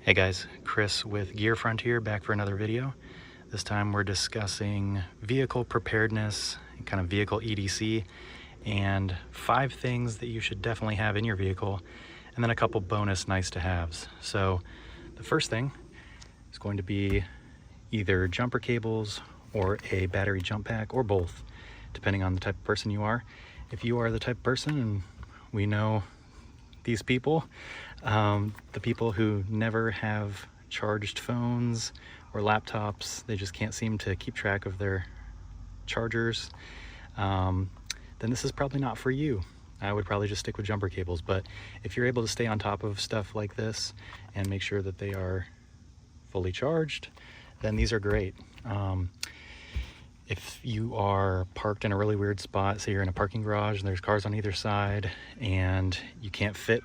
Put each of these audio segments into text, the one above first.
Hey guys, Chris with Gear Frontier back for another video. This time we're discussing vehicle preparedness, kind of vehicle EDC, and 5 things that you should definitely have in your vehicle, and then a couple bonus nice to haves. So the first thing is going to be either jumper cables or a battery jump pack, or both, depending on the type of person you are. If you are the type of person, and we know these people, the people who never have charged phones or laptops, they just can't seem to keep track of their chargers, then this is probably not for you. I would probably just stick with jumper cables, but if you're able to stay on top of stuff like this and make sure that they are fully charged, then these are great. If you are parked in a really weird spot, say you're in a parking garage and there's cars on either side and you can't fit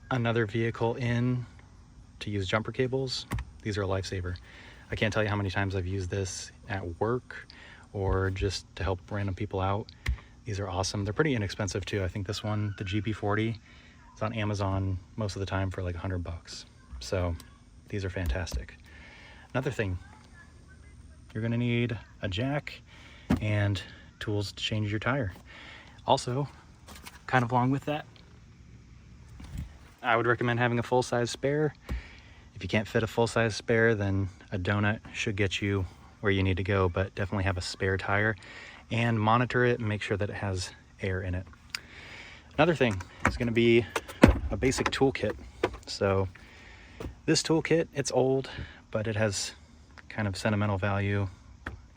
another vehicle in to use jumper cables, these are a lifesaver. I can't tell you how many times I've used this at work or just to help random people out. These are awesome. They're pretty inexpensive too. I think this one, the GB40, is on Amazon most of the time for like $100. So these are fantastic. Another thing, you're gonna need a jack and tools to change your tire. Also, kind of along with that, I would recommend having a full-size spare. If you can't fit a full-size spare, then a donut should get you where you need to go, but definitely have a spare tire and monitor it and make sure that it has air in it. Another thing is gonna be a basic toolkit. So this toolkit, it's old, but it has kind of sentimental value.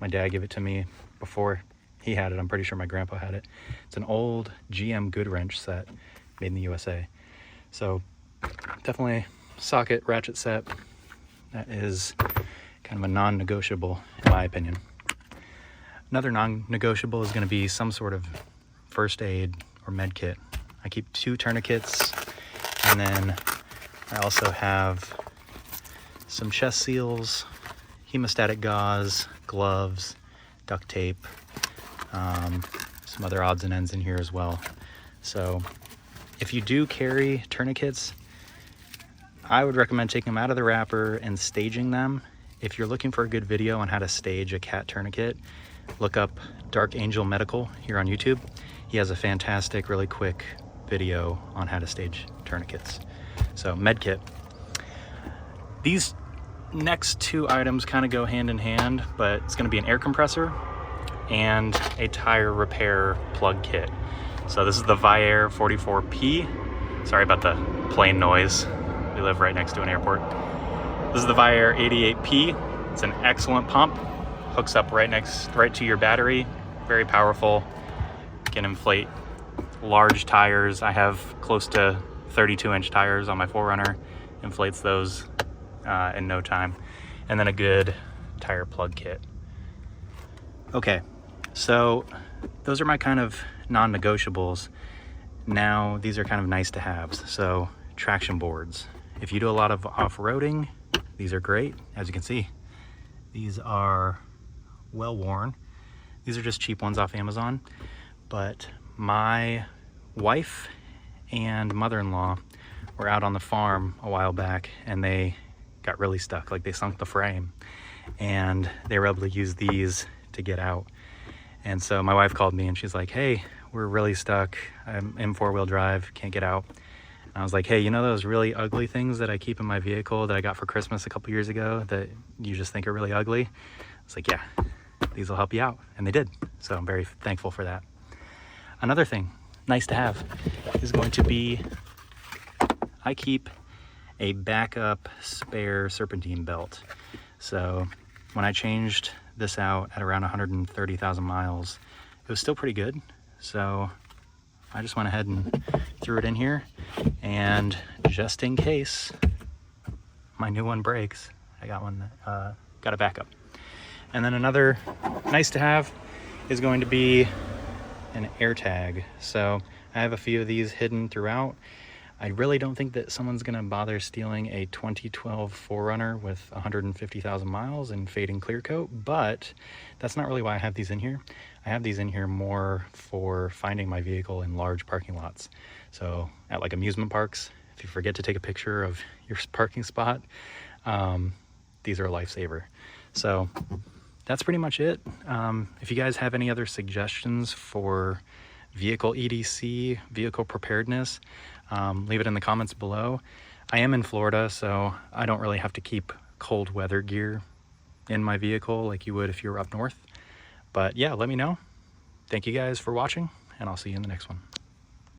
My dad gave it to me before he had it. I'm pretty sure my grandpa had it. It's an old GM good wrench set made in the USA. So definitely socket ratchet set. That is kind of a non-negotiable in my opinion. Another non-negotiable is going to be some sort of first aid or med kit. I keep 2 tourniquets, and then I also have some chest seals, hemostatic gauze, gloves, duct tape, some other odds and ends in here as well. So if you do carry tourniquets, I would recommend taking them out of the wrapper and staging them. If you're looking for a good video on how to stage a cat tourniquet, look up Dark Angel Medical here on YouTube. He has a fantastic, really quick video on how to stage tourniquets. So Medkit. These next 2 items kind of go hand in hand, but it's going to be an air compressor and a tire repair plug kit. So this is the Viair 44P. Sorry about the plane noise. We live right next to an airport. This is the Viair 88P. It's an excellent pump. Hooks up right to your battery. Very powerful. Can inflate large tires. I have close to 32-inch tires on my 4Runner. Inflates those in no time. And then a good tire plug kit. Okay, so those are my kind of non-negotiables. Now these are kind of nice to haves. So traction boards. If you do a lot of off-roading, these are great. As you can see, these are well worn. These are just cheap ones off Amazon, but my wife and mother-in-law were out on the farm a while back and they got really stuck, like they sunk the frame, and they were able to use these to get out. And so my wife called me and she's like, hey, we're really stuck. I'm in 4-wheel drive, can't get out. And I was like, hey, you know those really ugly things that I keep in my vehicle that I got for Christmas a couple years ago that you just think are really ugly? I was like, yeah, these will help you out. And they did. So I'm very thankful for that. Another thing, nice to have, is going to be, I keep a backup spare serpentine belt. So when I changed this out at around 130,000 miles, it was still pretty good. So I just went ahead and threw it in here, and just in case my new one breaks, I got one, got a backup. And then another nice to have is going to be an air tag. So I have a few of these hidden throughout. I really don't think that someone's gonna bother stealing a 2012 4Runner with 150,000 miles and fading clear coat, but that's not really why I have these in here. I have these in here more for finding my vehicle in large parking lots. So at like amusement parks, if you forget to take a picture of your parking spot, These are a lifesaver. So that's pretty much it. If you guys have any other suggestions for vehicle EDC, vehicle preparedness, leave it in the comments below. I am in Florida, so I don't really have to keep cold weather gear in my vehicle like you would if you were up north. But yeah, let me know. Thank you guys for watching, and I'll see you in the next one.